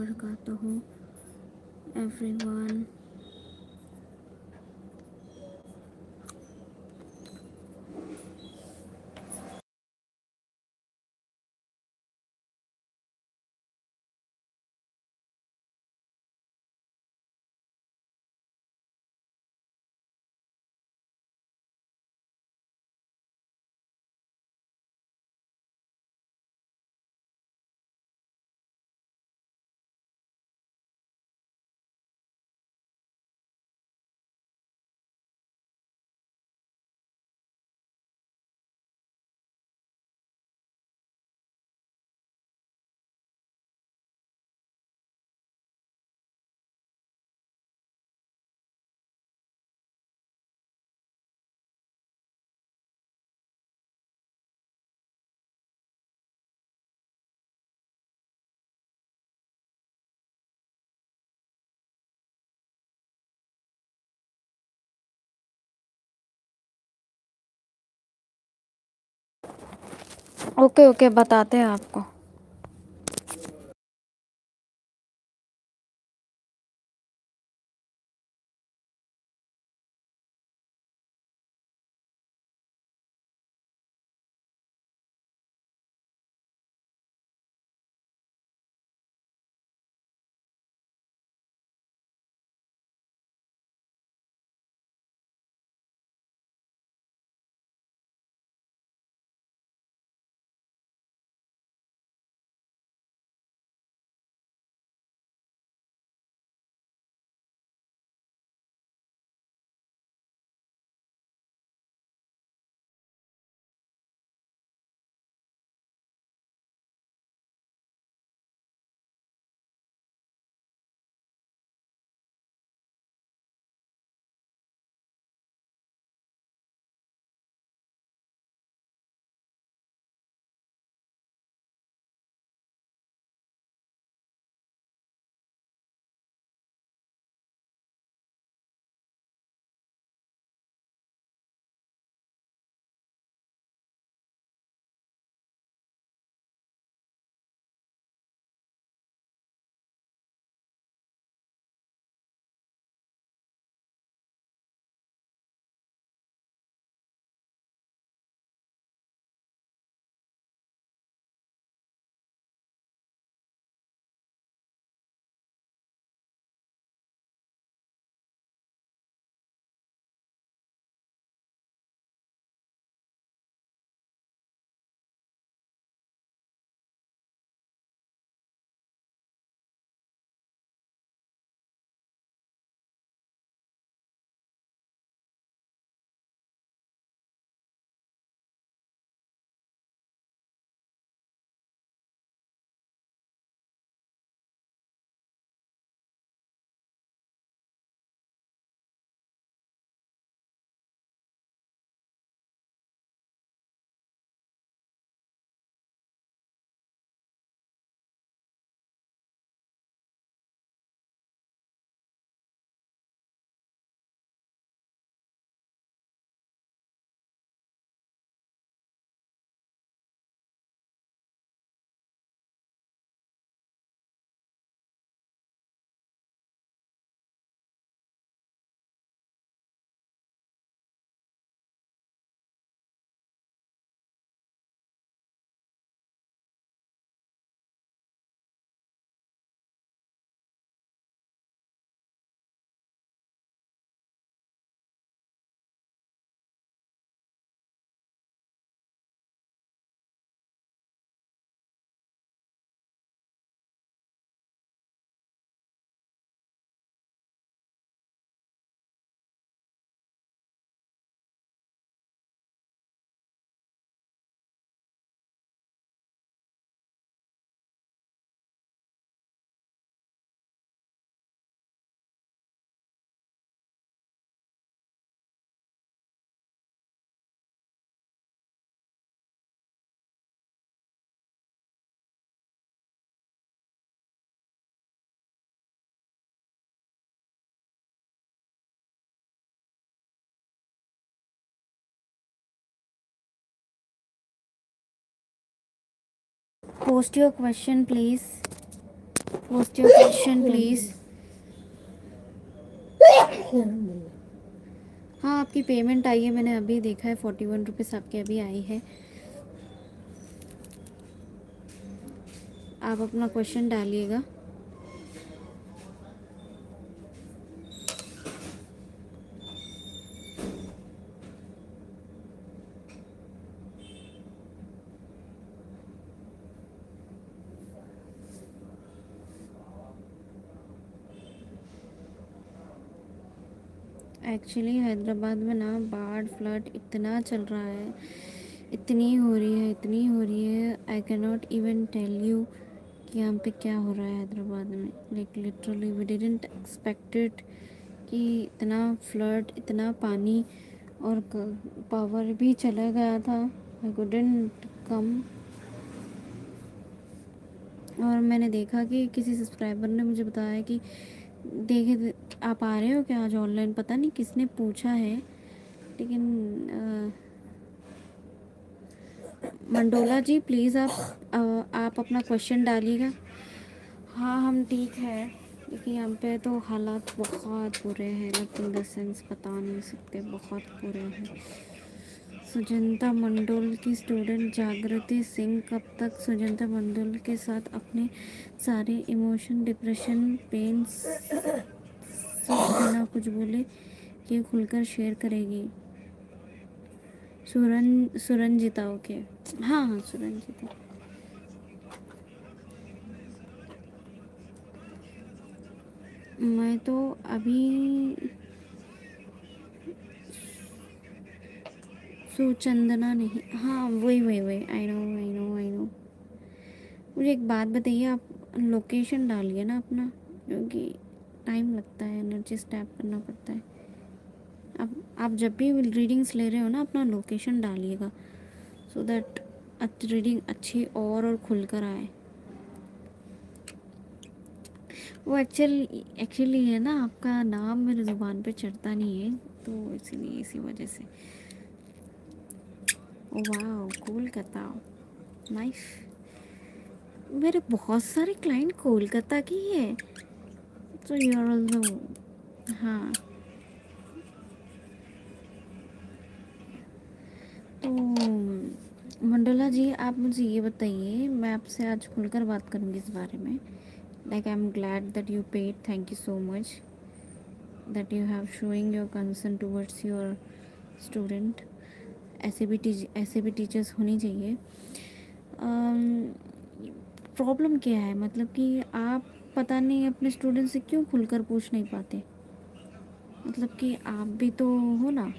वबरकातुहू everyone. Okay okay, बताते हैं आपको। Post your question, please. Post your question please. हाँ, आपकी पेमेंट आई है, मैंने अभी देखा है, 41 रुपीज़ आपकी अभी आई है। आप अपना क्वेश्चन डालिएगा। एक्चुअली हैदराबाद में ना बाढ़ फ्लड इतना चल रहा है, इतनी हो रही है, इतनी हो रही है, I can not even tell you कि यहाँ पे क्या हो रहा है हैदराबाद में। Like literally we didn't expected कि इतना फ्लड, इतना पानी, और पावर भी चला गया था। आई कुडंट कम। और मैंने देखा कि किसी सब्सक्राइबर ने मुझे बताया कि देखे आप आ रहे हो क्या आज ऑनलाइन, पता नहीं किसने पूछा है, लेकिन मंडोला जी प्लीज़ आप अपना क्वेश्चन डालिएगा। हाँ हम ठीक है, लेकिन यहाँ पे तो हालात बहुत बुरे हैं, लाइक इन द सेंस बता नहीं सकते, बहुत बुरे हैं। सुजंता मंडोल की स्टूडेंट जागृति सिंह कब तक सुजंता मंडोल के साथ अपने सारे इमोशन, डिप्रेशन, पेन सब बिना कुछ बोले के खुलकर शेयर करेगी? सुरंजिता, ओके। हाँ हाँ सुरंजिता। मैं तो अभी सुचंदना नहीं, हाँ वही वही वही, I know I know I know. मुझे एक बात बताइए, आप लोकेशन डालिए ना अपना, क्योंकि टाइम लगता है, एनर्जी स्टैप करना पड़ता है। आप जब भी रीडिंग्स ले रहे हो ना, अपना लोकेशन डालिएगा, सो दैट रीडिंग अच्छी और खुलकर आए। वो एक्चुअली है ना, आपका नाम मेरे ज़ुबान पे चढ़ता नहीं है, तो इसीलिए, इसी वजह से। ओ वाह, कोलकाता, नाइस। मेरे बहुत सारे क्लाइंट कोलकाता की है, तो यू आर ऑल्सो। हाँ, तो मंडोला जी आप मुझे ये बताइए, मैं आपसे आज खुलकर बात करूँगी इस बारे में। Like I am glad that you paid, thank you so much that you have showing your concern towards your student. ऐसे भी टीचर्स होनी चाहिए। प्रॉब्लम क्या है, मतलब कि आप पता नहीं अपने स्टूडेंट से क्यों खुलकर पूछ नहीं पाते? मतलब कि आप भी तो हो ना।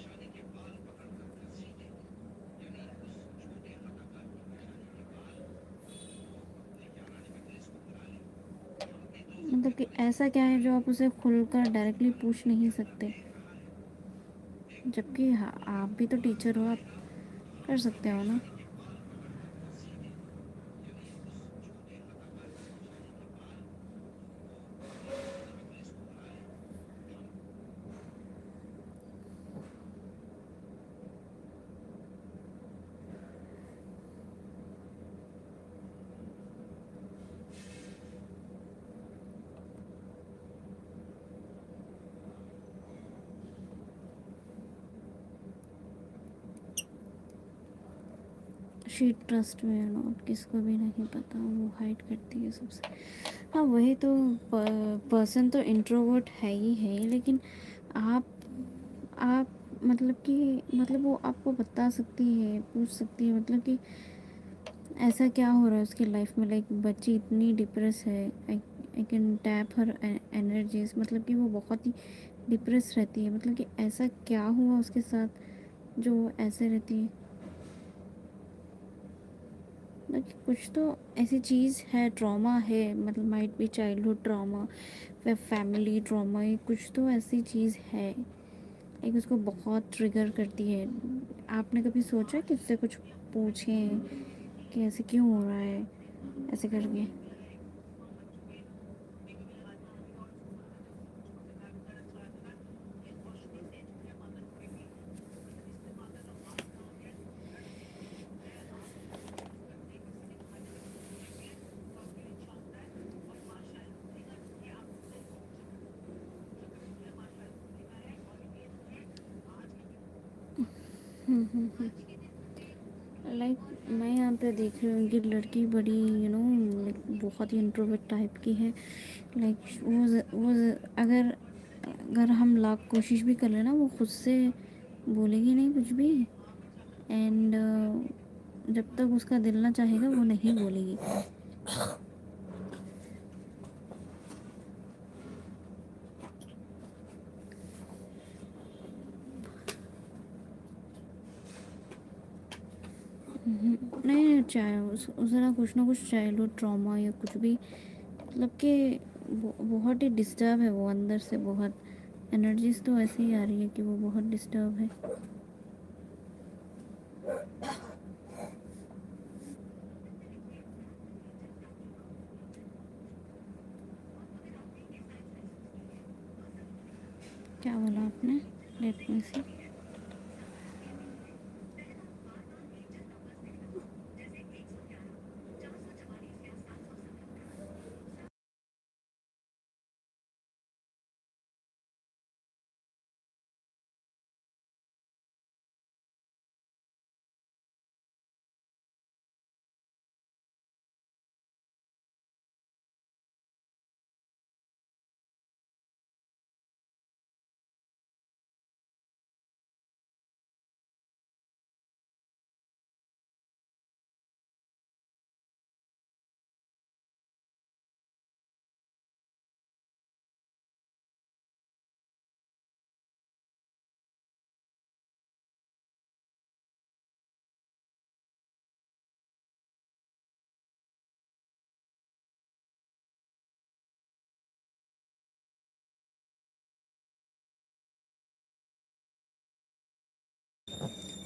मतलब कि ऐसा क्या है जो आप उसे खुलकर डायरेक्टली पूछ नहीं सकते? जबकि हाँ, आप भी तो टीचर हो, आप कर सकते हो ना। शी ट्रस्ट में है ना, किसको भी नहीं पता, वो हाइड करती है सबसे। हाँ वही तो, पर्सन तो इंट्रोवर्ट है ही है, लेकिन आप मतलब कि, मतलब वो आपको बता सकती है, पूछ सकती है, मतलब कि ऐसा क्या हो रहा है उसकी लाइफ में। लाइक बच्ची इतनी डिप्रेस है, I can tap her energies, मतलब कि वो बहुत ही डिप्रेस रहती है। मतलब कि ऐसा क्या हुआ उसके साथ जो ऐसे रहती है? मतलब कि कुछ तो ऐसी चीज़ है, ट्रॉमा है, मतलब माइट बी चाइल्डहुड ट्रॉमा, फिर फैमिली ट्रॉमा, ये कुछ तो ऐसी चीज़ है, एक उसको बहुत ट्रिगर करती है। आपने कभी सोचा कि उससे कुछ पूछें कि ऐसे क्यों हो रहा है, ऐसे करके? लाइक मैं यहाँ पे देख रही हूँ कि लड़की बड़ी लाइक बहुत ही इंट्रोवर्ट टाइप की है। लाइक अगर अगर हम लाख कोशिश भी कर लेना वो खुद से बोलेगी नहीं कुछ भी। एंड जब तक उसका दिल ना चाहेगा वो नहीं बोलेगी। नहीं चाहे उसे ना कुछ चाइल्डहुड ट्रॉमा या कुछ भी, मतलब कि बहुत ही डिस्टर्ब है वो अंदर से। बहुत एनर्जीज तो ऐसे ही आ रही है कि वो बहुत डिस्टर्ब है। क्या बोला आपने? लेट मी सी।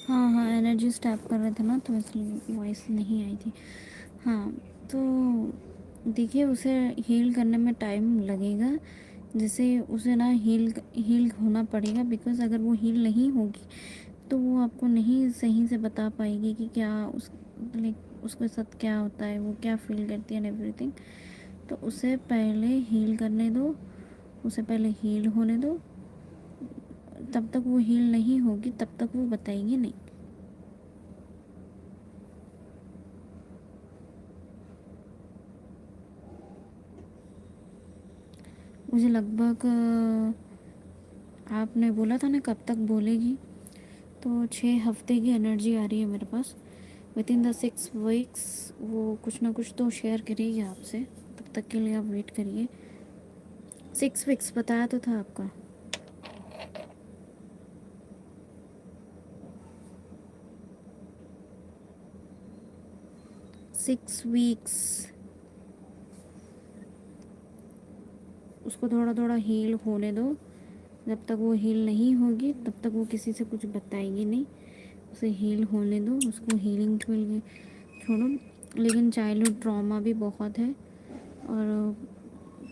हाँ हाँ, एनर्जीज टैप कर रहे थे ना तो इसलिए वॉइस नहीं आई थी। हाँ, तो देखिए उसे हील करने में टाइम लगेगा। जैसे उसे ना हील हील होना पड़ेगा, बिकॉज़ अगर वो हील नहीं होगी तो वो आपको नहीं सही से बता पाएगी कि क्या उस लाइक उसके साथ क्या होता है, वो क्या फ़ील करती है एंड एवरीथिंग। तो उसे पहले हील करने दो, उसे पहले हील होने दो। तब तक वो हील नहीं होगी तब तक वो बताएगी नहीं। मुझे लगभग आपने बोला था ना कब तक बोलेगी, तो 6 हफ्ते की एनर्जी आ रही है मेरे पास। विद इन द 6 वीक्स वो कुछ ना कुछ तो शेयर करेगी आपसे। तब तक के लिए आप वेट करिए। 6 वीक्स बताया तो था आपका। 6 वीक्स। उसको थोड़ा थोड़ा हील होने दो। जब तक वो हील नहीं होगी तब तक वो किसी से कुछ बताएगी नहीं। उसे हील होने दो, उसको हीलिंग के लिए छोड़ो। लेकिन चाइल्डहुड ट्रॉमा भी बहुत है, और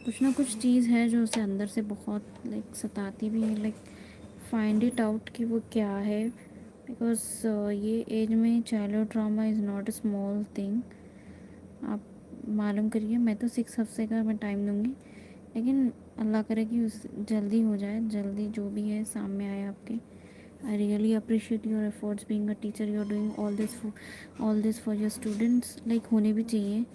कुछ ना कुछ चीज़ है जो उसे अंदर से बहुत लाइक सताती भी है। लाइक फाइंड इट आउट कि वो क्या है, बिकॉज ये एज में childhood trauma is not a small thing. आप मालूम करिए। मैं तो 6 हफ्ते का मैं टाइम दूंगी, लेकिन अल्लाह करे कि उस जल्दी हो जाए, जल्दी जो भी है सामने आए आपके। I really appreciate your efforts being a teacher. You are doing all this for your students. Like होने भी चाहिए।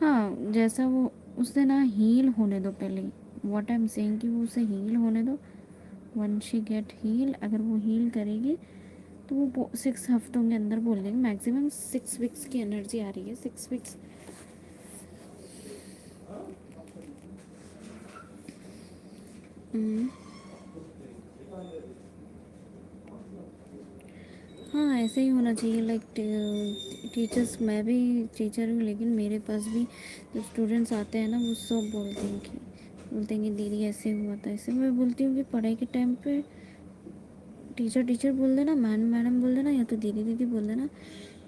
हाँ, जैसा वो उससे ना हील होने दो पहले। व्हाट आई एम सेइंग कि वो उसे हील होने दो। वन शी गेट हील, अगर वो हील करेगी तो वो 6 हफ्तों के अंदर बोल देगी। मैक्सिमम 6 वीक्स की एनर्जी आ रही है। 6 वीक्स। हाँ, ऐसे ही होना चाहिए। लाइक टीचर्स, मैं भी टीचर हूँ, लेकिन मेरे पास भी जब स्टूडेंट्स आते हैं ना वो सब बोलते हैं कि दीदी ऐसे हुआ था ऐसे। मैं बोलती हूँ कि पढ़ाई के टाइम पे टीचर टीचर बोल देना, मैम मैडम बोल देना, या तो दीदी दीदी बोल देना।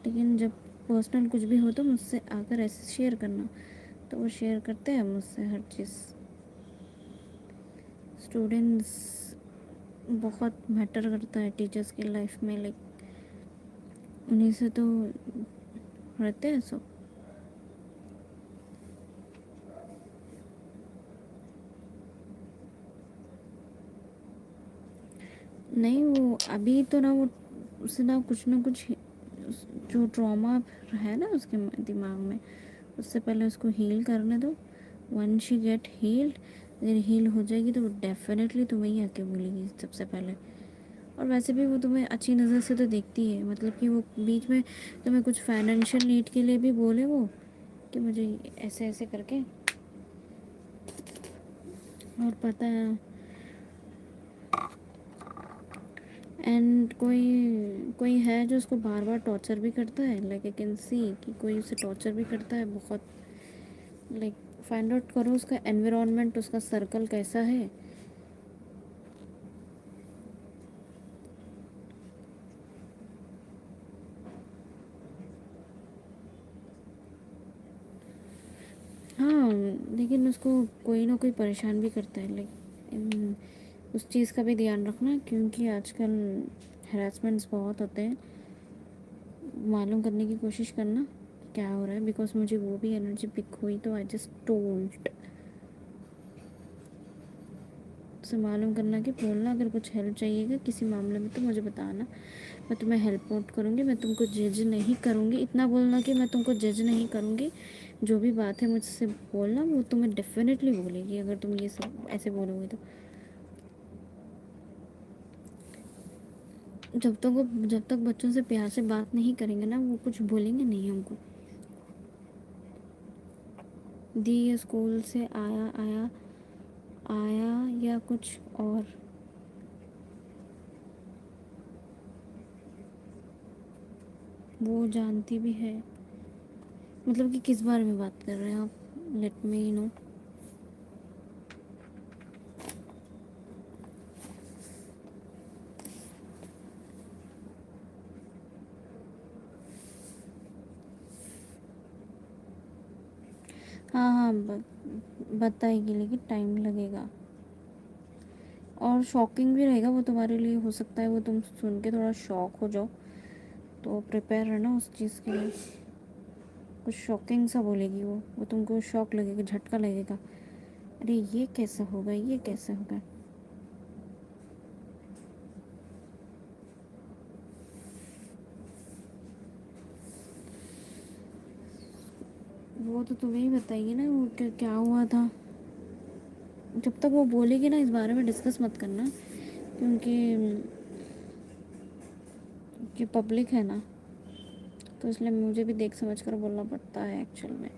लेकिन जब पर्सनल कुछ भी हो तो मुझसे आकर ऐसे शेयर करना। तो वो शेयर करते हैं मुझसे हर चीज़। स्टूडेंट्स बहुत मैटर करता है टीचर्स की लाइफ में। लाइक उन्हीं से तो रहते हैं सब। नहीं वो अभी तो ना वो उसे ना कुछ जो ट्रॉमा है ना उसके दिमाग में, उससे पहले उसको हील करने दो। वन शी गेट हील्ड, अगर हील हो जाएगी तो वो डेफिनेटली तुम्हें ही आके बोलेगी सबसे पहले। और वैसे भी वो तुम्हें अच्छी नज़र से तो देखती है, मतलब कि वो बीच में तुम्हें कुछ फाइनेंशियल नीड के लिए भी बोले वो कि मुझे ऐसे ऐसे करके। और पता है एंड कोई कोई है जो उसको बार बार टॉर्चर भी करता है, लाइक आई कैन सी कि कोई उसे टॉर्चर भी करता है बहुत। लाइक फाइंड आउट करो उसका एनवायरनमेंट, उसका सर्कल कैसा है। हाँ, लेकिन उसको कोई ना कोई परेशान भी करता है, लाइक उस चीज़ का भी ध्यान रखना क्योंकि आजकल हरासमेंट्स बहुत होते हैं। मालूम करने की कोशिश करना क्या हो रहा है, बिकॉज मुझे वो भी एनर्जी पिक हुई तो आई जस्ट टोल्ड। से मालूम करना कि बोलना अगर कुछ हेल्प चाहिएगा किसी मामले में तो मुझे बताना, मैं तुम्हें हेल्प आउट करूँगी, मैं तुमको जज नहीं करूँगी। इतना बोलना कि मैं तुमको जज नहीं करूँगी, जो भी बात है मुझसे बोलना, वो तुम्हें डेफिनेटली बोलेगी अगर तुम ये सब ऐसे बोलोगे तो। जब तक बच्चों से प्यार से बात नहीं करेंगे ना, वो कुछ बोलेंगे नहीं हमको। दी ये स्कूल से आया आया आया या कुछ और। वो जानती भी है, मतलब कि किस बारे में बात कर रहे हैं आप, लेट मी नो। हाँ हाँ बताएगी, लेकिन टाइम लगेगा और शॉकिंग भी रहेगा वो तुम्हारे लिए। हो सकता है वो तुम सुन के थोड़ा शॉक हो जाओ, तो प्रिपेयर रहना उस चीज़ के लिए। कुछ शॉकिंग सा बोलेगी वो तुमको शॉक लगेगा, झटका लगेगा, अरे ये कैसा होगा, ये कैसे होगा। वो तो तुम्हें ही बताइए ना वो क्या हुआ था। जब तक वो बोलेगी ना इस बारे में डिस्कस मत करना, क्योंकि ये पब्लिक है ना, तो इसलिए मुझे भी देख समझ कर बोलना पड़ता है एक्चुअल में।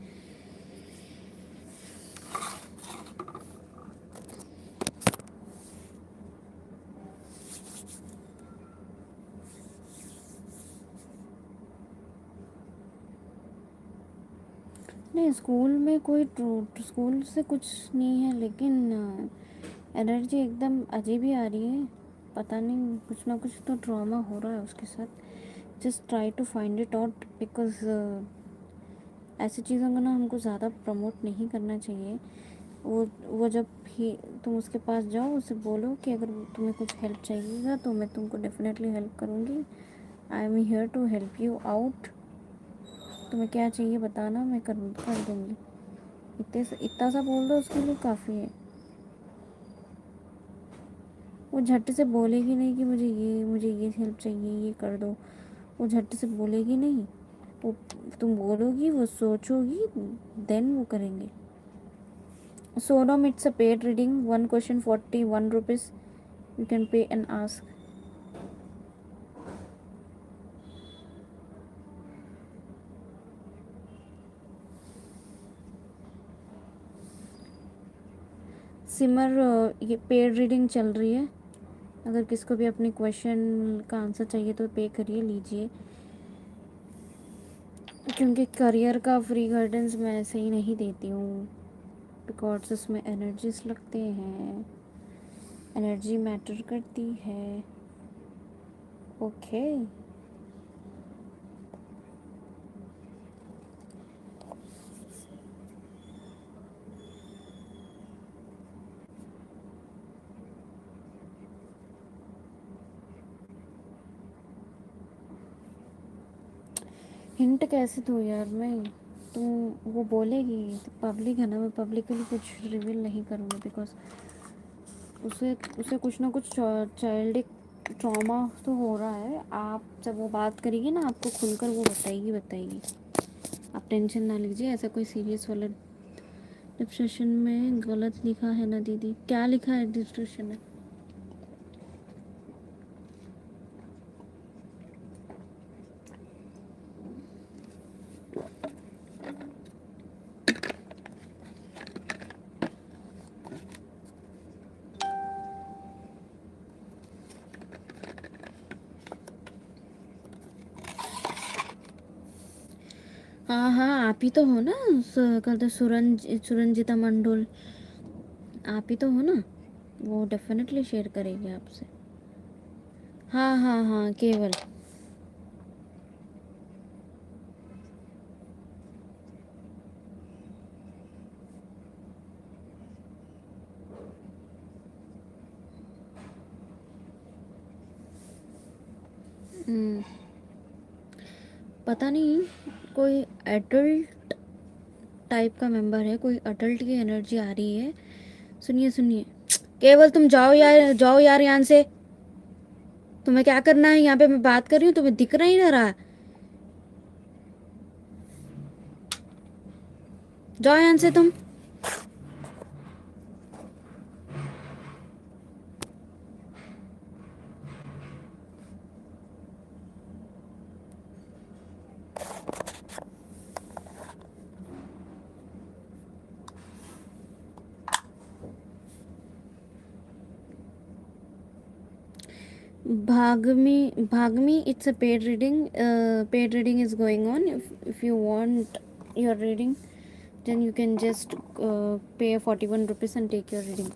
नहीं स्कूल में कोई स्कूल से कुछ नहीं है, लेकिन एनर्जी एकदम अजीब ही आ रही है। पता नहीं कुछ ना कुछ तो ट्रॉमा हो रहा है उसके साथ। Just try to find it out, because ऐसी चीज़ों को ना हमको ज़्यादा प्रमोट नहीं करना चाहिए। वो जब भी तुम उसके पास जाओ उसे बोलो कि अगर तुम्हें कुछ हेल्प चाहिएगा तो मैं तुमको डेफिनेटली हेल्प करूँगी। I am here to help you out. तुम्हें क्या चाहिए बताना, मैं कर दूँगी। इतना सा बोल दो उसके लिए काफ़ी है। वो झट से बोलेगी नहीं कि मुझे ये हेल्प चाहिए, ये कर दो। वो झट से बोलेगी नहीं, वो तुम बोलोगी, वो सोचोगी, देन वो करेंगे। Sonam, it's a paid reading. One question 41 rupees. You can pay and ask. सिमर ये पेड रीडिंग चल रही है। अगर किसको भी अपने क्वेश्चन का आंसर चाहिए तो पे करिए, लीजिए। क्योंकि करियर का फ्री गाइडेंस मैं ऐसे ही नहीं देती हूँ, बिकॉज उसमें एनर्जीज लगते हैं, एनर्जी मैटर करती है। ओके हिंट कैसे दूँ यार मैं? तुम वो बोलेगी तो पब्लिक है ना, मैं पब्लिकली कुछ रिवील नहीं करूँगी बिकॉज उसे उसे कुछ ना कुछ चाइल्डिक ट्रॉमा तो हो रहा है। आप जब वो बात करेगी ना आपको खुलकर वो बताएगी। आप टेंशन ना लीजिए, ऐसा कोई सीरियस वाला डिस्क्रिप्शन में गलत लिखा है ना दीदी? क्या लिखा है डिस्क्रिप्शन में? हाँ हाँ, आप ही तो हो ना? कल तो सुरंजिता मंडोल आप ही तो हो ना? वो डेफिनेटली शेयर करेगी आपसे। हाँ हाँ हाँ, केवल। हम्म, पता नहीं, कोई एडल्ट टाइप का मेंबर है, कोई अडल्ट की एनर्जी आ रही है। सुनिए सुनिए, केवल तुम जाओ यार यहाँ से। तुम्हें क्या करना है यहाँ पे? मैं बात कर रही हूँ, तुम्हें दिख रहा ही ना रहा? जाओ यहाँ से तुम। Bhagmi, it's a paid reading. Paid reading is going on. If you want your reading, then you can just pay 41 rupees and take your reading.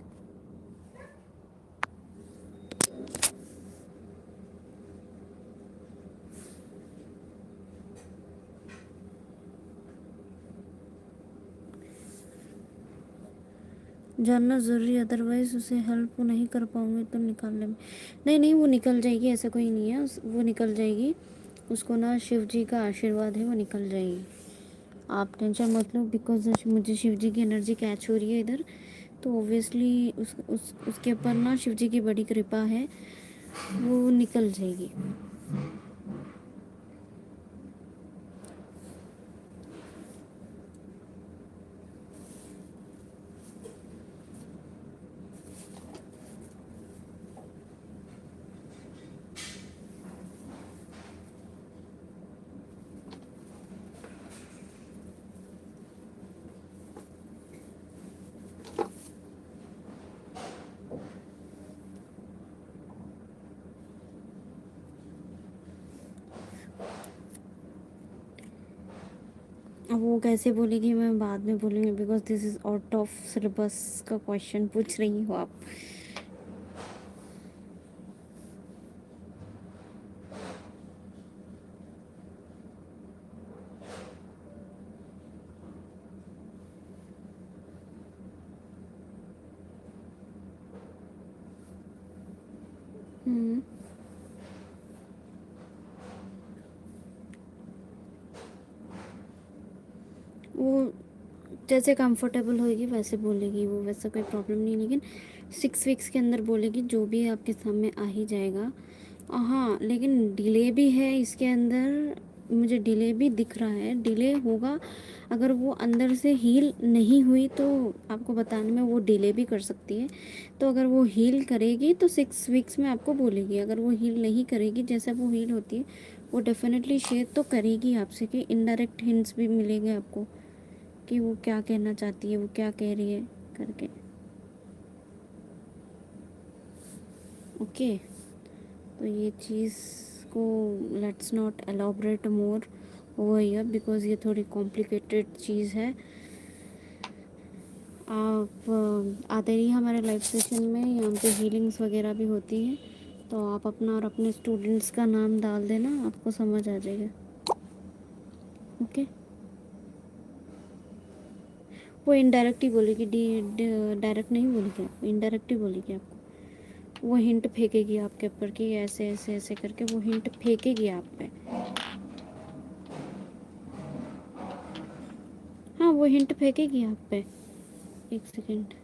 जानना ज़रूरी, अदरवाइज उसे हेल्प नहीं कर पाऊँगी तो निकालने में। नहीं नहीं, वो निकल जाएगी, ऐसा कोई नहीं है। वो निकल जाएगी। उसको ना शिव जी का आशीर्वाद है, वो निकल जाएगी। आप टेंशन मत लो बिकॉज मुझे शिव जी की एनर्जी कैच हो रही है इधर। तो ऑब्वियसली उसके ऊपर ना शिव जी की बड़ी कृपा है, वो निकल जाएगी। अब वो कैसे बोलेगी, मैं बाद में बोलूँगी because this is out of syllabus का क्वेश्चन पूछ रही हो आप। हम्म, वो जैसे कंफर्टेबल होगी वैसे बोलेगी वो, वैसा कोई प्रॉब्लम नहीं। लेकिन 6 वीक्स के अंदर बोलेगी, जो भी आपके सामने आ ही जाएगा। हाँ, लेकिन डिले भी है इसके अंदर। मुझे डिले भी दिख रहा है, डिले होगा। अगर वो अंदर से हील नहीं हुई तो आपको बताने में वो डिले भी कर सकती है। तो अगर वो हील करेगी तो 6 वीक्स में आपको बोलेगी। अगर वो हील नहीं करेगी, जैसे वो हील होती है वो डेफिनेटली शेयर तो करेगी आपसे, कि इनडायरेक्ट हिंट्स भी मिलेंगे आपको कि वो क्या कहना चाहती है, वो क्या कह रही है करके। ओके, तो ये चीज़ को let's not elaborate more over here because ये थोड़ी कॉम्प्लिकेटेड चीज़ है। आप आते रहिए हमारे लाइव सेशन में, यहाँ पे हीलिंग्स वगैरह भी होती हैं। तो आप अपना और अपने स्टूडेंट्स का नाम डाल देना, आपको समझ आ जाएगा। ओके, वो इनडायरेक्ट ही बोलेगी, डायरेक्ट नहीं बोलेगी आपको, इनडायरेक्ट ही बोलेगी आपको। वो हिंट फेंकेगी आपके ऊपर कि ऐसे ऐसे ऐसे करके वो हिंट फेंकेगी आप पे। वो हिंट फेंकेगी आप पे? एक सेकेंड।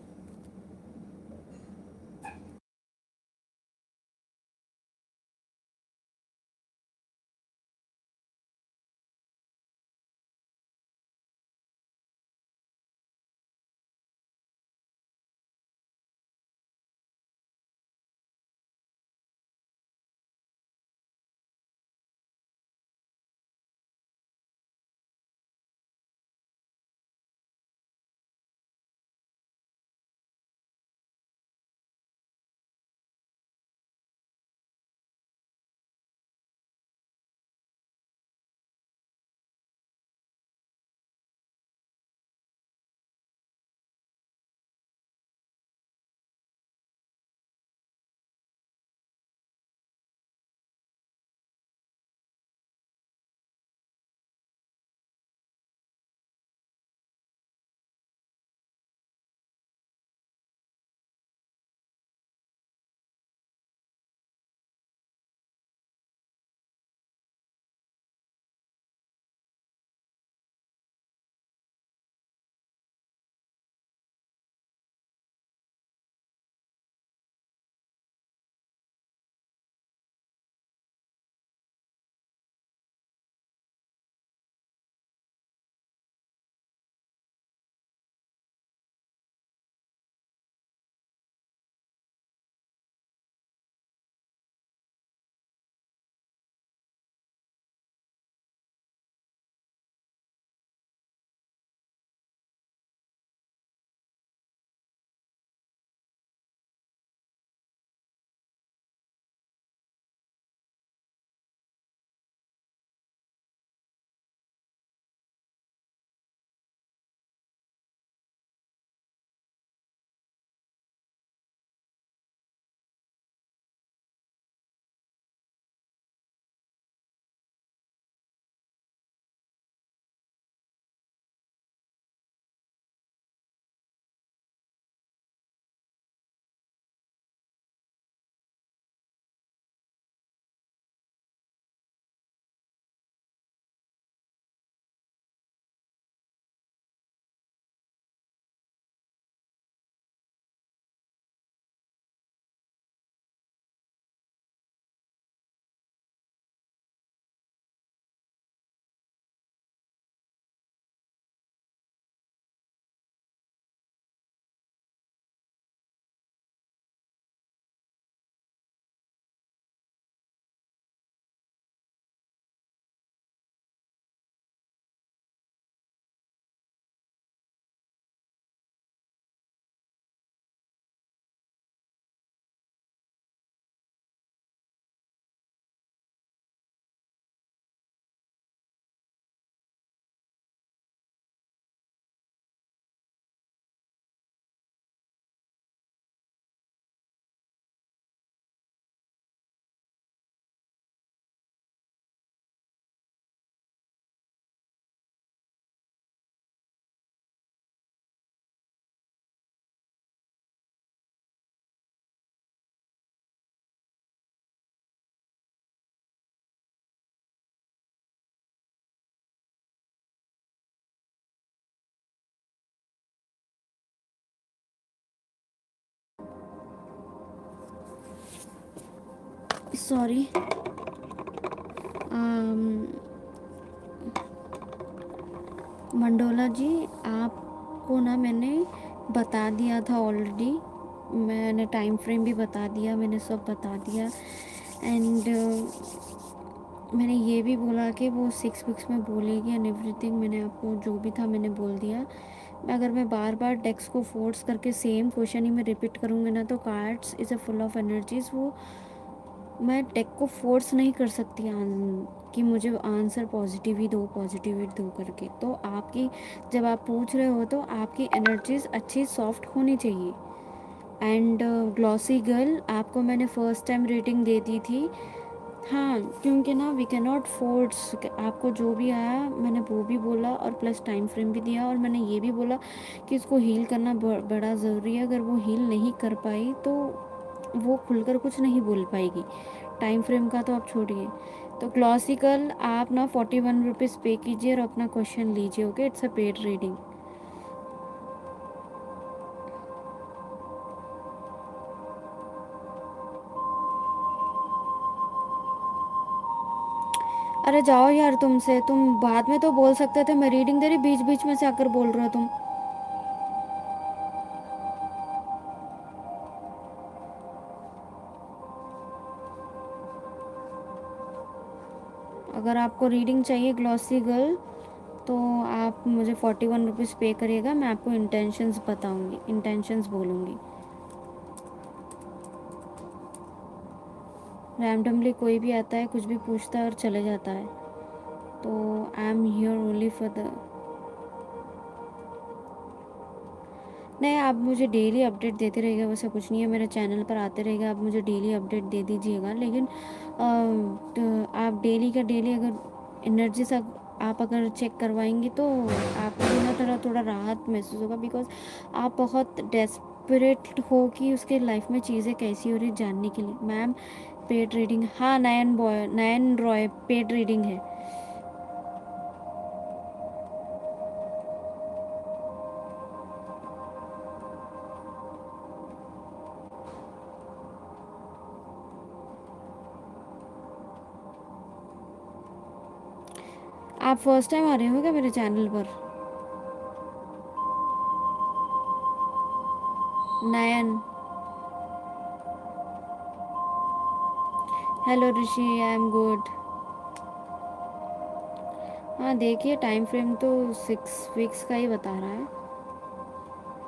सॉरी। मंडोला जी, आपको ना मैंने बता दिया था ऑलरेडी। मैंने टाइम फ्रेम भी बता दिया, मैंने सब बता दिया। एंड मैंने ये भी बोला कि वो 6 वीक्स में बोलेगी एंड एवरीथिंग। मैंने आपको जो भी था मैंने बोल दिया। अगर मैं बार बार डेक्स को फोर्स करके सेम क्वेश्चन ही मैं रिपीट करूँगी ना, तो cards is a full of energies. वो मैं डेक को फोर्स नहीं कर सकती कि मुझे आंसर पॉजिटिव ही दो करके। तो आपकी, जब आप पूछ रहे हो तो आपकी एनर्जीज अच्छी सॉफ्ट होनी चाहिए। एंड ग्लॉसी गर्ल, आपको मैंने फर्स्ट टाइम रेटिंग दे दी थी। हाँ, क्योंकि ना वी कैन नॉट फोर्स। आपको जो भी आया मैंने वो भी बोला और प्लस टाइम फ्रेम भी दिया। और मैंने ये भी बोला कि इसको हील करना बड़ा ज़रूरी है। अगर वो हील नहीं कर पाई तो वो खुलकर कुछ नहीं बोल पाएगी। टाइम फ्रेम का तो आप छोड़िए। तो क्लासिकल, आप ना 41 रुपीज़ पे कीजिए और अपना क्वेश्चन लीजिए। Okay, it's a paid reading. अरे जाओ यार, तुम बाद में तो बोल सकते थे, मैं रीडिंग दे रही, बीच बीच में से आकर बोल रहे हो तुम। अगर आपको रीडिंग चाहिए ग्लॉसी गर्ल, तो आप मुझे 41 रुपीज़ पे करिएगा, मैं आपको इंटेंशंस बताऊंगी, इंटेंशंस बोलूँगी। रैंडमली कोई भी आता है, कुछ भी पूछता है और चले जाता है, तो आई am here only for the. नहीं, आप मुझे डेली अपडेट देते रहिएगा, वैसे कुछ नहीं है, मेरे चैनल पर आते रहेगा, आप मुझे डेली अपडेट दे दीजिएगा, लेकिन तो आप डेली का डेली अगर एनर्जी से आप अगर चेक करवाएंगे तो आपको भी ना थोड़ा थोड़ा राहत महसूस होगा, बिकॉज आप बहुत डेस्परेट हो कि उसके लाइफ में चीज़ें कैसी हो रही जानने के लिए। मैम, पेड रीडिंग, हाँ, नयन रॉय पेड रीडिंग है। आप फर्स्ट टाइम आ रहे हो क्या मेरे चैनल पर? Nayan. Hello Rishi, I am good. हाँ देखिए, टाइम फ्रेम तो 6 वीक्स का ही बता रहा है,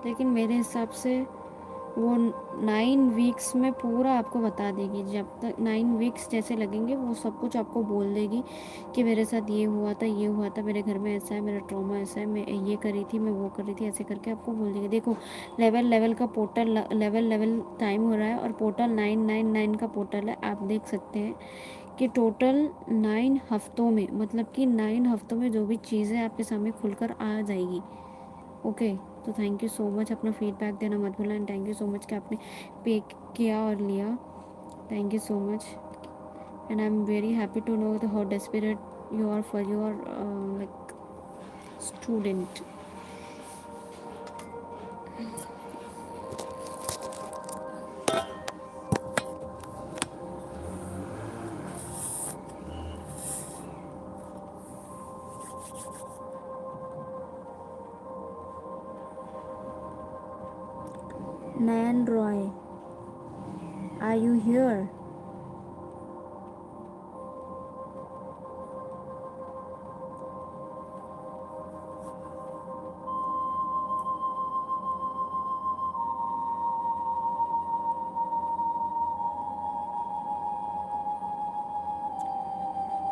लेकिन मेरे हिसाब से वो 9 वीक्स में पूरा आपको बता देगी। जब तक 9 वीक्स जैसे लगेंगे, वो सब कुछ आपको बोल देगी कि मेरे साथ ये हुआ था, ये हुआ था, मेरे घर में ऐसा है, मेरा ट्रॉमा ऐसा है, मैं ये करी थी, मैं वो करी थी, ऐसे करके आपको बोल देगी। देखो, लेवल लेवल का पोर्टल, लेवल लेवल टाइम हो रहा है, और पोर्टल 999 का पोर्टल है, आप देख सकते हैं कि टोटल 9 हफ्तों में, मतलब कि 9 हफ्तों में जो भी चीज़ें आपके सामने खुलकर आ जाएगी। ओके, तो थैंक यू सो मच, अपना फीडबैक देना मत भूलना, and thank you so much कि आपने पे किया और लिया। Thank you so much, and I am very happy to know the how desperate you are for your like student. Nayan Roy, are you here?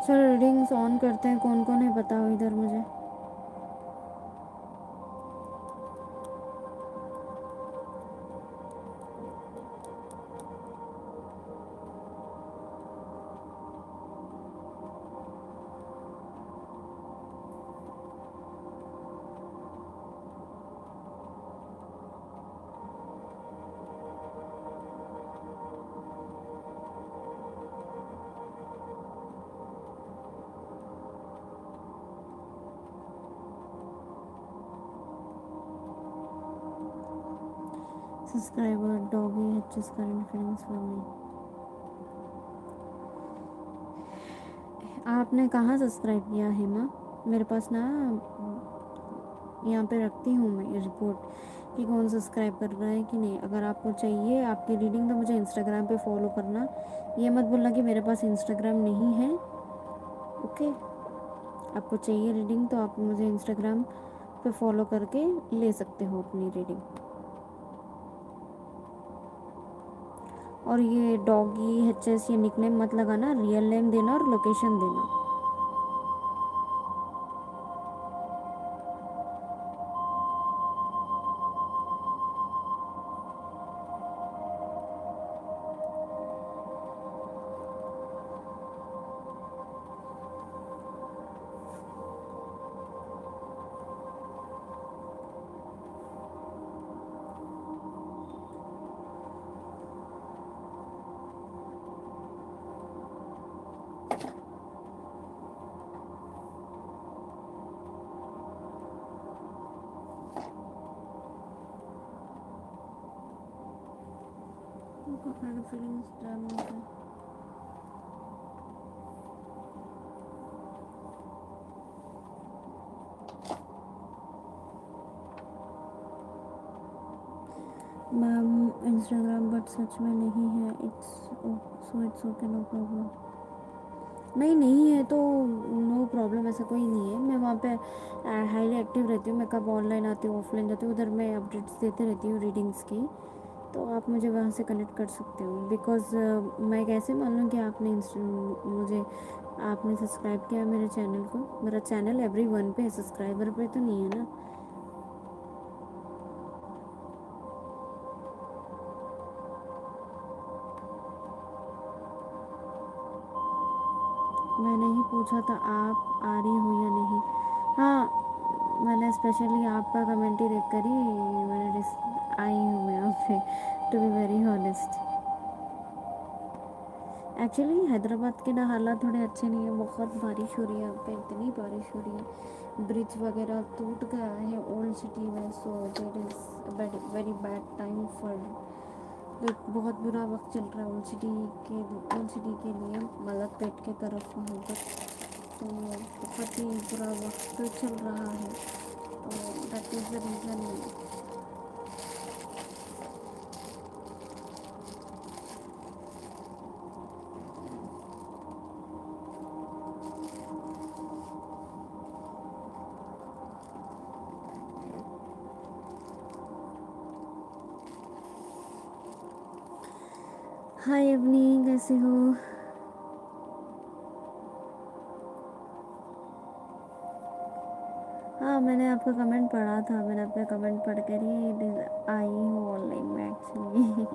चलो रीडिंग्स ऑन करते हैं, कौन कौन है बताओ इधर मुझे। Subscriber doggy hatches current feelings for me. आपने कहाँ सब्सक्राइब किया है माँ? मेरे पास ना यहाँ पे रखती हूँ मैं ये रिपोर्ट कि कौन सब्सक्राइब कर रहा है कि नहीं। अगर आपको चाहिए आपकी रीडिंग, तो मुझे इंस्टाग्राम पे फॉलो करना, ये मत बोलना कि मेरे पास इंस्टाग्राम नहीं है। ओके, आपको चाहिए रीडिंग तो आप मुझे इंस्टाग्राम पे फॉलो करके ले सकते हो अपनी रीडिंग। और ये डॉगी एच ये निकनेम मत लगाना, रियल नेम देना और लोकेशन देना। फीलिंग्स इंस्टाग्राम बट सच में नहीं है। It's okay, no problem. नहीं है तो नो प्रॉब्लम, ऐसा कोई नहीं है। मैं वहाँ पे हाईली एक्टिव रहती हूँ। मैं कब ऑनलाइन आती हूँ, ऑफलाइन जाती हूँ, उधर मैं अपडेट्स देते रहती हूँ रीडिंग्स की। तो आप मुझे वहाँ से कनेक्ट कर सकते हो। बिकॉज़ मैं कैसे मान लूँ कि आपने सब्सक्राइब किया मेरे चैनल को। मेरा चैनल एवरीवन पे है, सब्सक्राइबर पे तो नहीं है ना। मैंने ही पूछा था आप आ रही हो या नहीं। हाँ, मैंने स्पेशली आपका कमेंट ही देख कर ही आई हूँ मैं यहाँ पे, to be very honest. Actually Hyderabad के ना हालात थोड़े अच्छे नहीं है। बहुत बारिश हो रही है यहाँ पे, इतनी बारिश हो रही है, ब्रिज वगैरह टूट गया है ओल्ड सिटी में। So there is very bad time for, like बहुत बुरा वक्त चल रहा है ओल्ड सिटी के लिए, मलक पेट के तरफ वहाँ पर। तो बहुत ही बुरा वक्त चल रहा है, तो दैट इज़ द रीज़न। हाय अवनी, कैसे हो? हाँ, मैंने आपका कमेंट पढ़ा था। मैंने आपका कमेंट पढ़ कर ही आई हूँ ऑनलाइन में actually.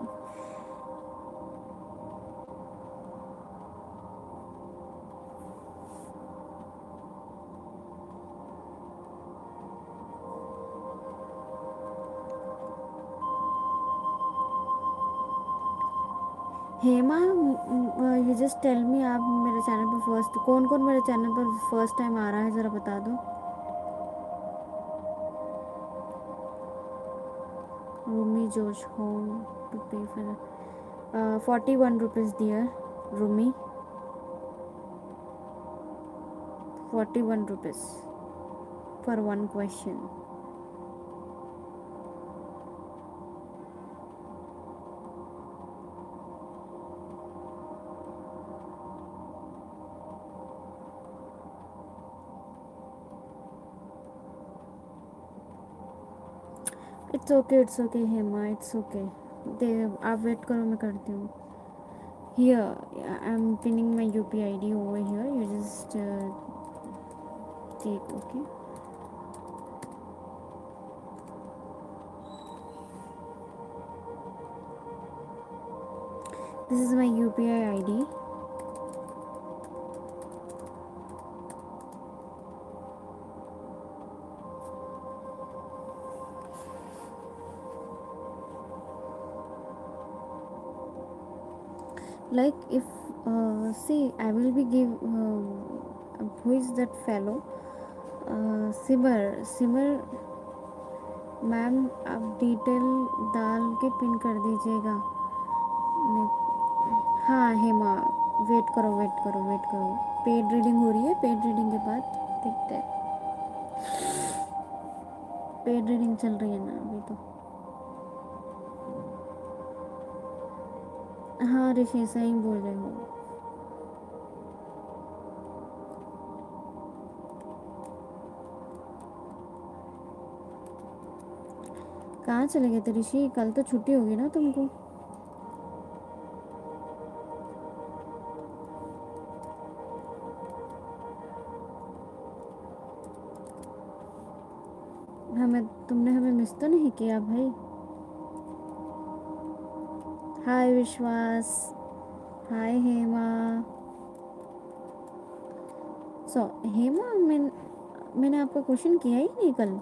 Hema, you just tell me, आप मेरे चैनल पर कौन कौन मेरे चैनल पर फर्स्ट टाइम आ रहा है, ज़रा बता दो। रूमी जोश home to pay for 41 rupees there. Rumi, 41 rupees for one question. It's okay Hema, it's okay. दे आप वेट करो, मैं करती हूँ। Here I am pinning my UPI ID over here, you just check, okay. This is my UPI ID। Like if see, I will be give who is that fellow? Simar ma'am, आप detail डाल के pin कर दीजिएगा। हाँ Hema, wait करो। Paid reading हो रही है, पेड रीडिंग के बाद देखते हैं। पेड रीडिंग चल रही है ना अभी तो। हाँ ऋषि, सही बोल रहे हो। कहाँ चले गए थे ऋषि? कल तो छुट्टी होगी ना तुमको? तुमने हमें मिस तो नहीं किया भाई? हाय विश्वास, हाय हेमा। हेमा, मैंने आपका क्वेश्चन किया ही नहीं कल।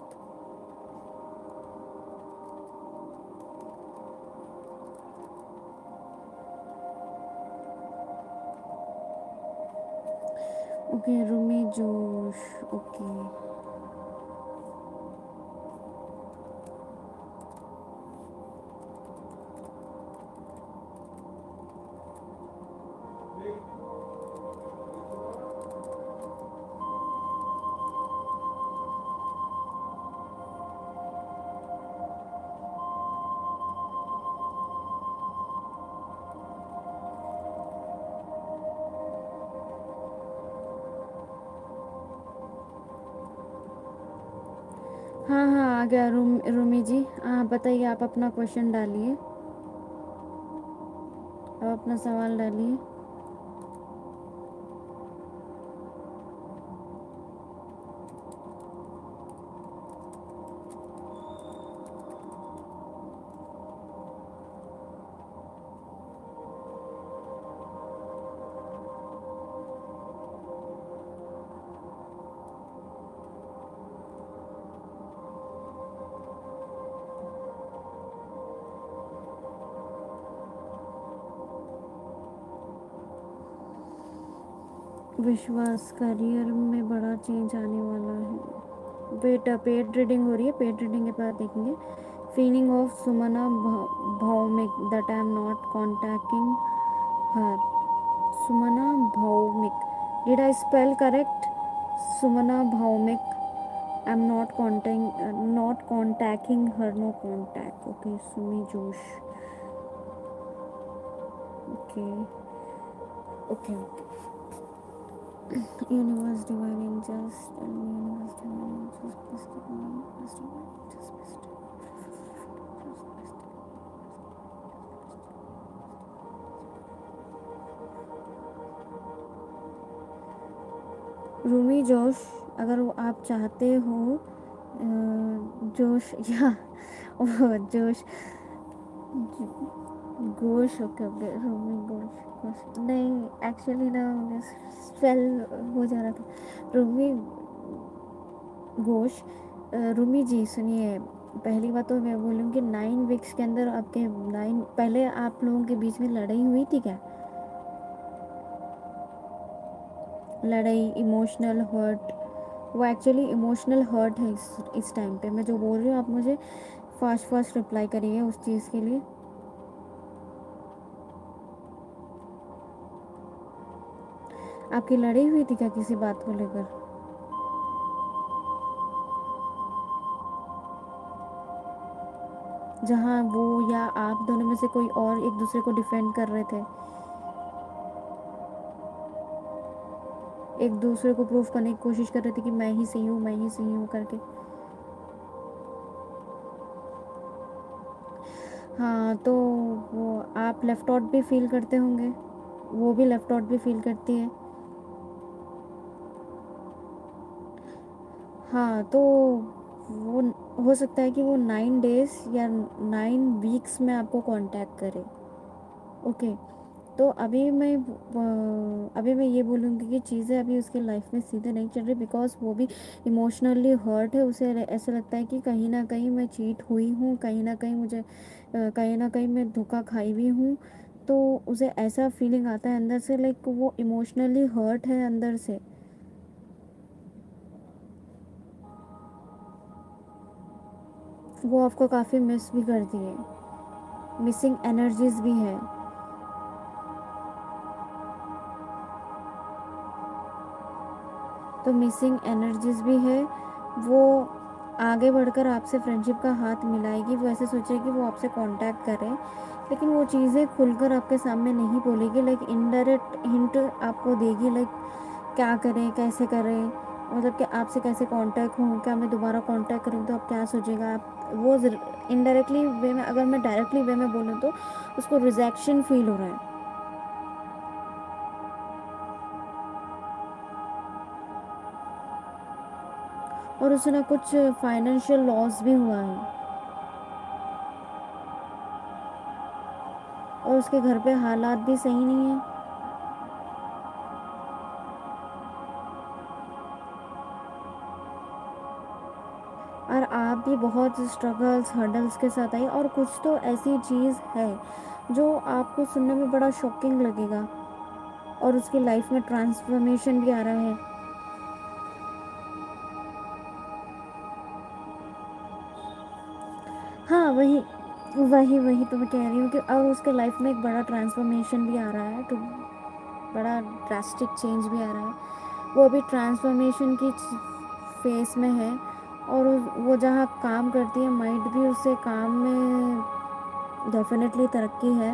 ओके, रूमी जोश, ओके। हाँ हाँ आ गया रूमी जी। हाँ बताइए, आप अपना क्वेश्चन डालिए, आप अपना सवाल डालिए। विश्वास, करियर में बड़ा चेंज आने वाला है। बेटा पेड रीडिंग हो रही है, पेड रीडिंग के बाद देखेंगे। Feeling of Sumana Bhowmik that I am not contacting her. Sumana Bhowmik, did I spell correct? Sumana Bhowmik, I am not contacting her, no contact. Okay, Sumi Josh. Okay, okay, okay. Universe divine angels, tell me universe divine angels, please tell me universe divine angels, please tell me. Rumi जोश, अगर वो आप चाहते हो जोश या वो जोश गोश, ओके ओके, रूमी गोश गोश नहीं, एक्चुअली ना मुझे स्पेल हो जा रहा था। रूमी घोष। रूमी जी सुनिए, पहली बात तो मैं बोलूँगी 9 वीक्स के अंदर आपके 9 पहले आप लोगों के बीच में लड़ाई हुई थी क्या? लड़ाई, इमोशनल हर्ट, वो एक्चुअली इमोशनल हर्ट है इस टाइम पे। मैं जो बोल रही हूँ आप मुझे फास्ट फास्ट रिप्लाई करिए उस चीज़ के लिए। आपकी लड़ाई हुई थी क्या किसी बात को लेकर? जहाँ वो या आप दोनों में से कोई और एक दूसरे को डिफेंड कर रहे थे, एक दूसरे को प्रूफ करने की कोशिश कर रहे थे कि मैं ही सही हूँ, मैं ही सही हूँ करके। हाँ तो वो आप लेफ्ट आउट भी फील करते होंगे, वो भी लेफ्ट आउट भी फील करती है। हाँ तो वो हो सकता है कि वो 9 डेज या 9 वीक्स में आपको कांटेक्ट करे। ओके, तो अभी मैं ये बोलूँगी कि चीज़ें अभी उसकी लाइफ में सीधे नहीं चल रही, बिकॉज वो भी इमोशनली हर्ट है। उसे ऐसा लगता है कि कहीं ना कहीं मैं चीट हुई हूँ, कहीं ना कहीं मुझे कहीं ना कहीं मैं धोखा खाई हुई हूँ। तो उसे ऐसा फीलिंग आता है अंदर से, लाइक वो इमोशनली हर्ट है अंदर से। वो आपको काफ़ी मिस भी करती है, मिसिंग एनर्जीज भी है। तो मिसिंग एनर्जीज भी है। वो आगे बढ़कर आपसे फ्रेंडशिप का हाथ मिलाएगी, वो ऐसे सोचेगी वो आपसे कांटेक्ट करे, लेकिन वो चीज़ें खुलकर आपके सामने नहीं बोलेगी, लाइक इनडायरेक्ट हिंट आपको देगी, लाइक क्या करें, कैसे करें, मतलब कि आपसे कैसे कांटेक्ट हूँ, क्या मैं दोबारा कांटेक्ट करूँ तो आप क्या सोचेगा। आप वो इनडायरेक्टली वे में, अगर मैं डायरेक्टली वे में बोलूँ तो उसको रिजेक्शन फील हो रहा है, और उसे ना कुछ फाइनेंशियल लॉस भी हुआ है, और उसके घर पे हालात भी सही नहीं है। और आप भी बहुत स्ट्रगल्स हर्डल्स के साथ आई, और कुछ तो ऐसी चीज़ है जो आपको सुनने में बड़ा शॉकिंग लगेगा, और उसकी लाइफ में ट्रांसफॉर्मेशन भी आ रहा है। हाँ वही वही वही तो मैं कह रही हूँ कि और उसके लाइफ में एक बड़ा ट्रांसफॉर्मेशन भी आ रहा है, तो बड़ा ड्रास्टिक चेंज भी आ रहा है। वो अभी ट्रांसफॉर्मेशन की फेस में है, और वो जहाँ काम करती है माइंड भी उससे काम में डेफिनेटली तरक्की है,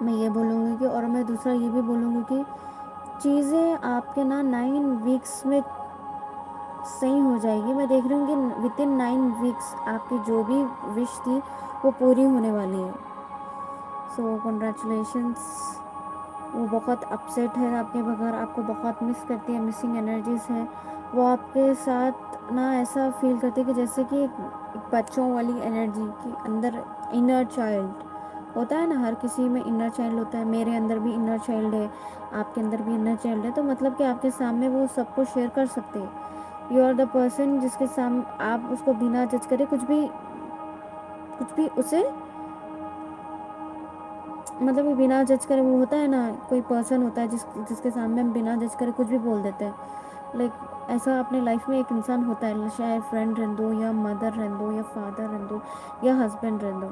मैं ये बोलूँगी कि। और मैं दूसरा ये भी बोलूँगी कि चीज़ें आपके ना 9 वीक्स में सही हो जाएगी। मैं देख रही हूँ कि विद इन 9 वीक्स आपकी जो भी विश थी वो पूरी होने वाली है। सो कॉन्ग्रेचुलेशंस। वो बहुत अपसेट है आपके बगैर, आपको बहुत मिस करती है, मिसिंग एनर्जीज है वो आपके साथ ना। ऐसा फील करती है कि जैसे कि एक बच्चों वाली एनर्जी के अंदर इनर चाइल्ड होता है ना, हर किसी में इनर चाइल्ड होता है। मेरे अंदर भी इनर चाइल्ड है, आपके अंदर भी इनर चाइल्ड है। तो मतलब कि आपके सामने वो सब कुछ शेयर कर सकते हैं। यू आर द पर्सन जिसके सामने आप उसको बिना जज करे कुछ भी उसे मतलब कि बिना जज करे, वो होता है ना, कोई पर्सन होता है जिसके सामने हम बिना जज करे कुछ भी बोल देते हैं। लाइक ऐसा अपने लाइफ में एक इंसान होता है, चाहे फ्रेंड रह दो या मदर रह दो या फादर रह दो या हस्बैंड रह दो।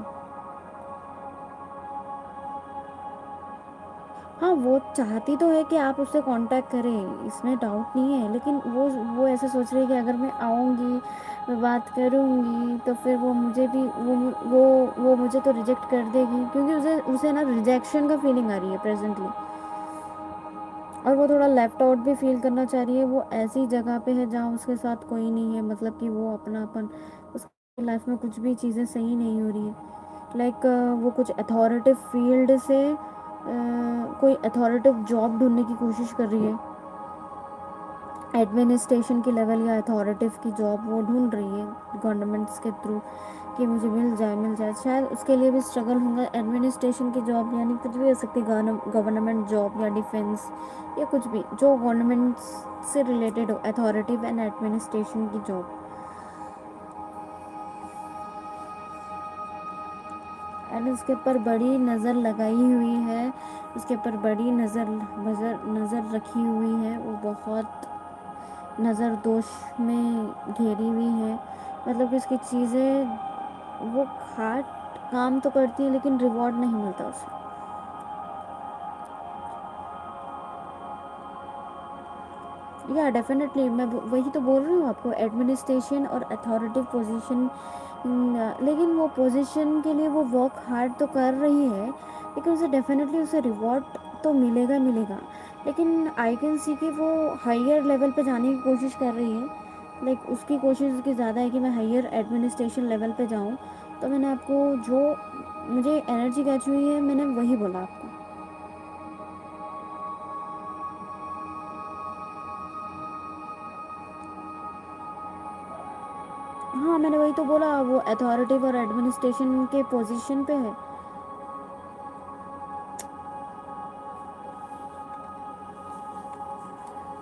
हाँ, वो चाहती तो है कि आप उससे कांटेक्ट करें, इसमें डाउट नहीं है, लेकिन वो ऐसे सोच रही है कि अगर मैं आऊँगी, मैं बात करूँगी तो फिर वो मुझे भी वो मुझे तो रिजेक्ट कर देगी, क्योंकि उसे उसे ना रिजेक्शन का फीलिंग आ रही है प्रेजेंटली। और वो थोड़ा लेफ्ट आउट भी फील करना चाह रही है। वो ऐसी जगह पे है जहाँ उसके साथ कोई नहीं है, मतलब कि वो अपनापन, उसकी लाइफ में कुछ भी चीज़ें सही नहीं हो रही है। लाइक वो कुछ अथॉरिटिव फील्ड से कोई अथॉरिटिव जॉब ढूंढने की कोशिश कर रही है, एडमिनिस्ट्रेशन की लेवल या अथॉरिटिव की जॉब वो ढूंढ रही है गवर्नमेंट्स के थ्रू, कि मुझे मिल जाए। शायद उसके लिए भी स्ट्रगल होगा। एडमिनिस्ट्रेशन की जॉब यानी कुछ भी हो सकती है, गवर्नमेंट जॉब या डिफेंस या कुछ भी जो गवर्नमेंट से रिलेटेड हो, अथॉरिटिव एंड एडमिनिस्ट्रेशन की जॉब। एंड उसके ऊपर बड़ी नज़र लगाई हुई है, उसके ऊपर बड़ी नज़र रखी हुई है। वो बहुत नज़र दोष में घेरी हुई है, मतलब कि उसकी चीज़ें वो हार्ड काम तो करती है लेकिन रिवॉर्ड नहीं मिलता उसे। या डेफिनेटली मैं वही तो बोल रही हूँ आपको, एडमिनिस्ट्रेशन और अथॉरिटी पोजीशन। लेकिन वो पोजीशन के लिए वो वर्क हार्ड तो कर रही है, लेकिन उसे डेफिनेटली उसे रिवॉर्ड तो मिलेगा मिलेगा। लेकिन आई कैन सी कि वो हायर लेवल पे जाने की कोशिश कर रही है। लाइक उसकी कोशिश उसकी ज़्यादा है कि मैं हायर एडमिनिस्ट्रेशन लेवल पे जाऊँ। तो मैंने आपको जो मुझे एनर्जी कैच हुई है मैंने वही बोला आपको। हाँ, मैंने वही तो बोला, वो अथॉरिटी और एडमिनिस्ट्रेशन के पोजीशन पे है।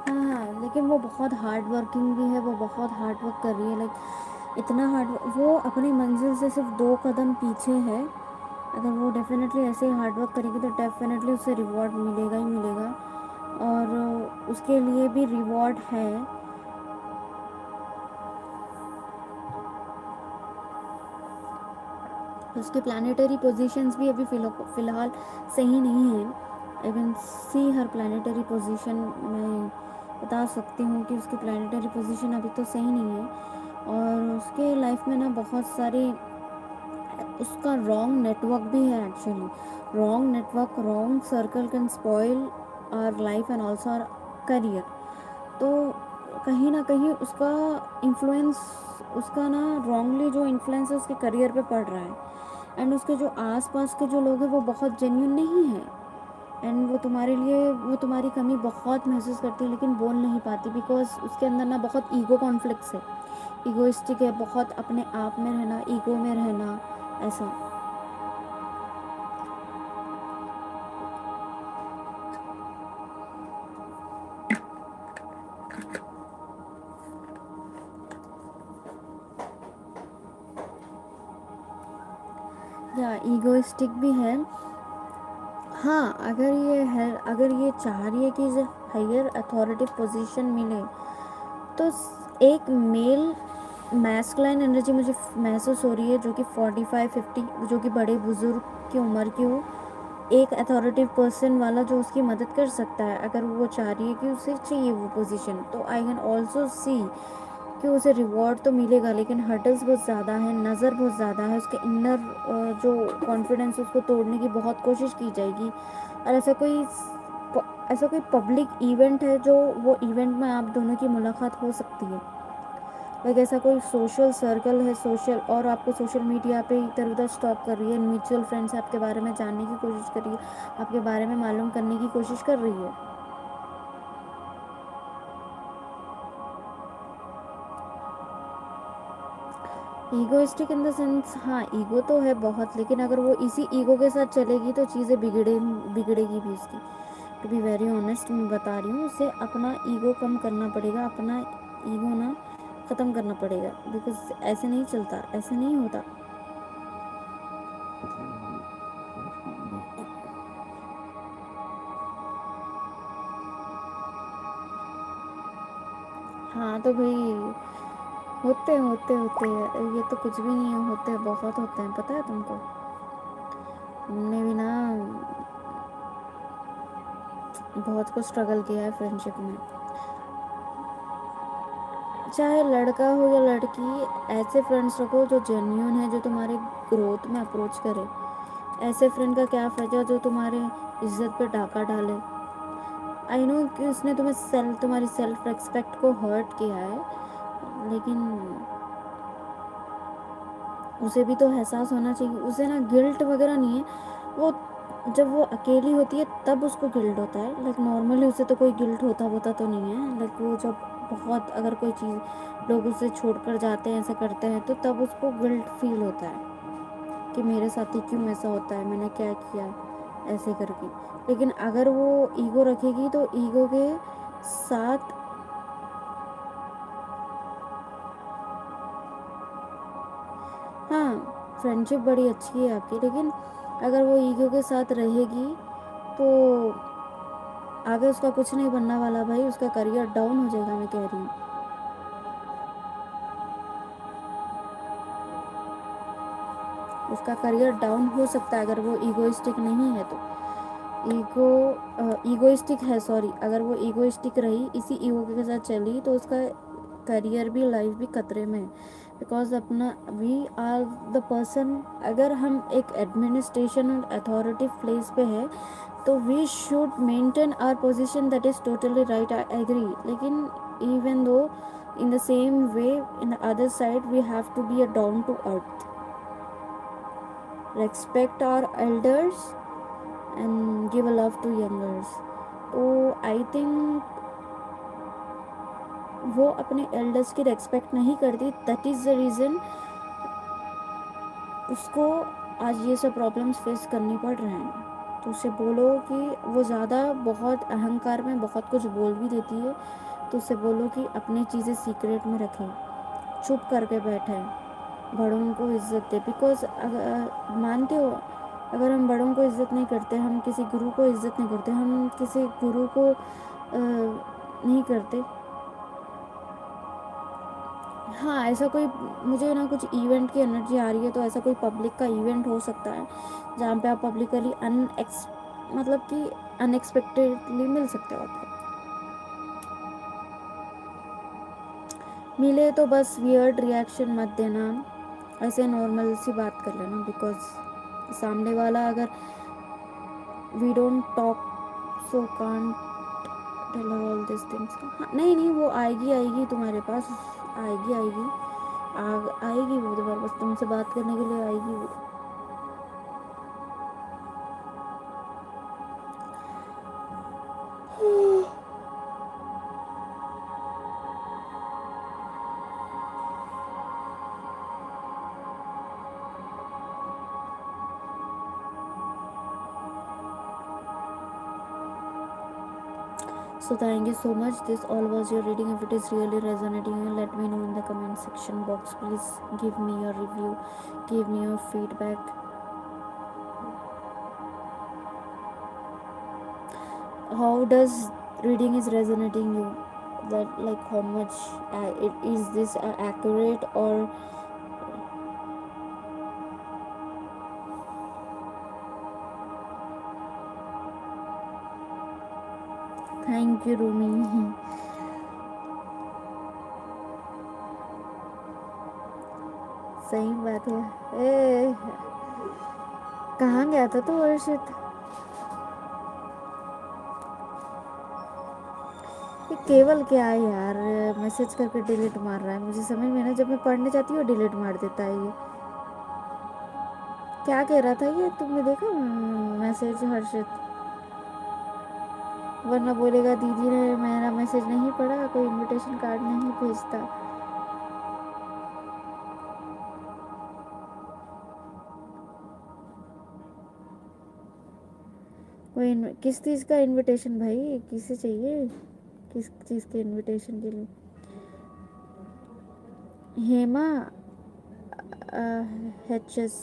हाँ हाँ, लेकिन वो बहुत हार्ड वर्किंग भी है, वो बहुत हार्ड वर्क कर रही है। लाइक इतना हार्ड, वो अपनी मंजिल से सिर्फ 2 कदम पीछे है। अगर वो डेफिनेटली ऐसे ही हार्ड वर्क करेगी तो डेफिनेटली उसे रिवॉर्ड मिलेगा ही मिलेगा। और उसके लिए भी रिवॉर्ड है। उसके प्लानिटरी पोजीशंस भी अभी फ़िलहाल सही नहीं है। I can see her planetary position. मैं बता सकती हूँ कि उसकी प्लानिटरी पोजीशन अभी तो सही नहीं है। और उसके लाइफ में ना बहुत सारे, उसका रॉन्ग नेटवर्क भी है actually. Wrong network, wrong circle can spoil our life and also our career. तो कहीं ना कहीं उसका इन्फ्लुएंस, उसका ना रॉन्गली जो इन्फ्लुएंस है उसके करियर पे पड़ रहा है। एंड उसके जो आसपास के जो लोग हैं वो बहुत जेन्यून नहीं है। एंड वो तुम्हारे लिए, वो तुम्हारी कमी बहुत महसूस करती है लेकिन बोल नहीं पाती, बिकॉज उसके अंदर ना बहुत ईगो कॉन्फ्लिक्ट्स है, ईगोइस्टिक है, बहुत अपने आप में रहना, ईगो में रहना, ऐसा। या ईगोइस्टिक भी है। हाँ, अगर ये है, अगर ये चाह रही है कि इसे हायर अथॉरिटी पोजीशन मिले, तो एक मेल मैस्कुलाइन एनर्जी मुझे महसूस हो रही है, जो कि 45-50, जो कि बड़े बुजुर्ग की उम्र की हो, एक अथॉरिटिव पर्सन वाला जो उसकी मदद कर सकता है। अगर वो चाह रही है कि उसे चाहिए वो पोजीशन, तो आई कैन ऑल्सो सी कि उसे रिवॉर्ड तो मिलेगा, लेकिन हर्डल्स बहुत ज़्यादा है, नज़र बहुत ज़्यादा है। उसके इनर जो कॉन्फिडेंस, उसको तोड़ने की बहुत कोशिश की जाएगी। और ऐसा कोई पब्लिक इवेंट है जो, वो इवेंट में आप दोनों की मुलाकात हो सकती है। लाइक ऐसा कोई सोशल सर्कल है सोशल, और आपको सोशल मीडिया पे इधर उधर स्टॉक कर रही है, म्यूचुअल फ्रेंड्स आपके बारे में जानने की कोशिश कर रही है, आपके बारे में मालूम करने की कोशिश कर रही है। ईगोइस्टिक इन द सेंस, हाँ ईगो तो है बहुत, लेकिन अगर वो इसी ईगो के साथ चलेगी तो चीज़ें बिगड़ेगी भी उसकी। टू बी वेरी ऑनेस्ट मैं बता रही हूँ, उसे अपना ईगो कम करना पड़ेगा, अपना ईगो ना ख़त्म करना पड़ेगा, बिकॉज ऐसे नहीं चलता, ऐसे नहीं होता। हाँ तो भाई होते ये तो कुछ भी नहीं है, होते बहुत होते हैं, पता है तुमको। हमने भी ना बहुत कुछ स्ट्रगल किया है फ्रेंडशिप में। चाहे लड़का हो या लड़की, ऐसे फ्रेंड्स रखो जो जेन्यून है, जो तुम्हारे ग्रोथ में अप्रोच करे। ऐसे फ्रेंड का क्या फ़ायदा जो तुम्हारे इज्जत पे डाका डाले। आई नो कि उसने तुम्हारी सेल्फ रेस्पेक्ट को हर्ट किया है, लेकिन उसे भी तो एहसास होना चाहिए। उसे ना गिल्ट वगैरह नहीं है, वो जब वो अकेली होती है तब उसको गिल्ट होता है। लाइक नॉर्मली उसे तो कोई गिल्ट होता तो नहीं है। लाइक वो जब बहुत अगर कोई चीज़ लोग उसे छोड़कर जाते हैं, ऐसा करते हैं, तो तब उसको गिल्ट फील होता है कि मेरे साथ ही क्यों ऐसा होता है, मैंने क्या किया ऐसे करके। लेकिन अगर वो ईगो रखेगी तो ईगो के साथ, हाँ फ्रेंडशिप बड़ी अच्छी है आपकी, लेकिन अगर वो ईगो के साथ रहेगी तो आगे उसका कुछ नहीं बनने वाला भाई, उसका करियर डाउन हो जाएगा, मैं कह रही हूँ। उसका करियर डाउन हो सकता है अगर वो ईगोइस्टिक नहीं है तो। ईगोइस्टिक है, सॉरी, अगर वो ईगोइस्टिक रही, इसी ईगो के साथ चली, तो उसका करियर भी, लाइफ भी खतरे में है। बिकॉज अपना वी आर द पर्सन, अगर हम एक एडमिनिस्ट्रेशन और अथॉरिटी प्लेस पे है तो we should maintain our position, that is totally right, I agree. लेकिन even though in the same way in the other side we have to be a down to earth, respect our elders and give a love to youngers। तो I think वो अपने elders की respect नहीं करती, that is the reason उसको आज ये सब प्रॉब्लम्स फेस करनी पड़ रहे हैं। तो उसे बोलो कि वो ज़्यादा बहुत अहंकार में बहुत कुछ बोल भी देती है, तो उसे बोलो कि अपनी चीज़ें सीक्रेट में रखें, चुप करके बैठे, बड़ों को इज्जत दे। बिकॉज अगर मानते हो, अगर हम बड़ों को इज्जत नहीं करते, हम किसी गुरु को इज्जत नहीं करते, हम किसी गुरु को नहीं करते। हाँ ऐसा कोई, मुझे ना कुछ इवेंट की एनर्जी आ रही है, तो ऐसा कोई पब्लिक का इवेंट हो सकता है जहाँ पे आप पब्लिकली मतलब कि अनएक्सपेक्टेडली मिल सकते हो आपको। मिले तो बस वियर्ड रिएक्शन मत देना, ऐसे नॉर्मल सी बात कर लेना। बिकॉज सामने वाला अगर we don't talk so can't tell her all this things. हाँ नहीं नहीं, वो आएगी तुम्हारे पास, आएगी आएगी वो दोबारा, बस तुमसे बात करने के लिए आएगी वो। So thank you so much. This all was your reading. If it is really resonating you, let me know in the comment section box. Please give me your review, give me your feedback. How does reading is resonating you? That like how much is this accurate or? Thank you, Rumi. सही बात है। ए कहाँ गया था तू वर्षित? ये केवल क्या है यार, मैसेज करके डिलीट मार रहा है, मुझे समझ में ना, जब मैं पढ़ने जाती हूँ डिलीट मार देता है ये। क्या कह रहा था ये, तुमने देखा मैसेज हर्षित? वरना बोलेगा दीदी ने मेरा मैसेज नहीं पढ़ा, कोई इनविटेशन कार्ड नहीं भेजता। कोई किस चीज़ का इनविटेशन भाई, किसे चाहिए, किस चीज़ के इनविटेशन के लिए? Hema H S,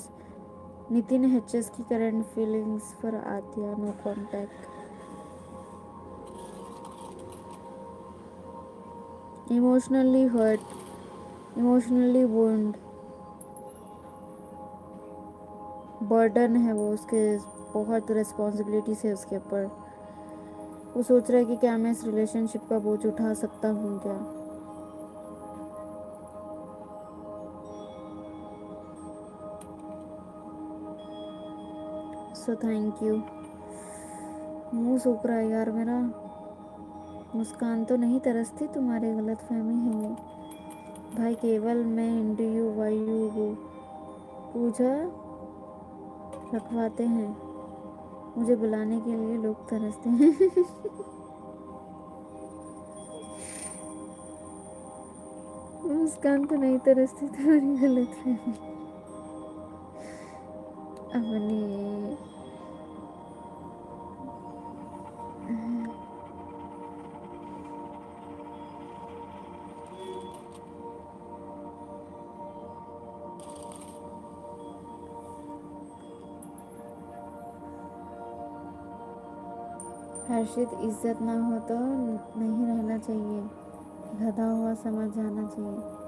Nitin H S की current feelings for Aadya, no contact, emotionally hurt, emotionally wound, burden है वो उसके, बहुत रिस्पॉन्सिबिलिटीज है उसके ऊपर। वो सोच रहा है कि क्या मैं इस रिलेशनशिप का बोझ उठा सकता हूँ क्या। So thank you. मुंह सूख रहा है यार मेरा। मुस्कान तो नहीं तरसती, तुम्हारी गलत फहमी है ये। भाई केवल मैं इंटू यू वाई यू वो पूजा रखवाते हैं, मुझे बुलाने के लिए लोग तरसते हैं। मुस्कान तो नहीं तरसती, तुम्हारी गलत फहमी अपनी। हर्षित, इज्जत ना हो तो नहीं रहना चाहिए, गधा हुआ समझ जाना चाहिए।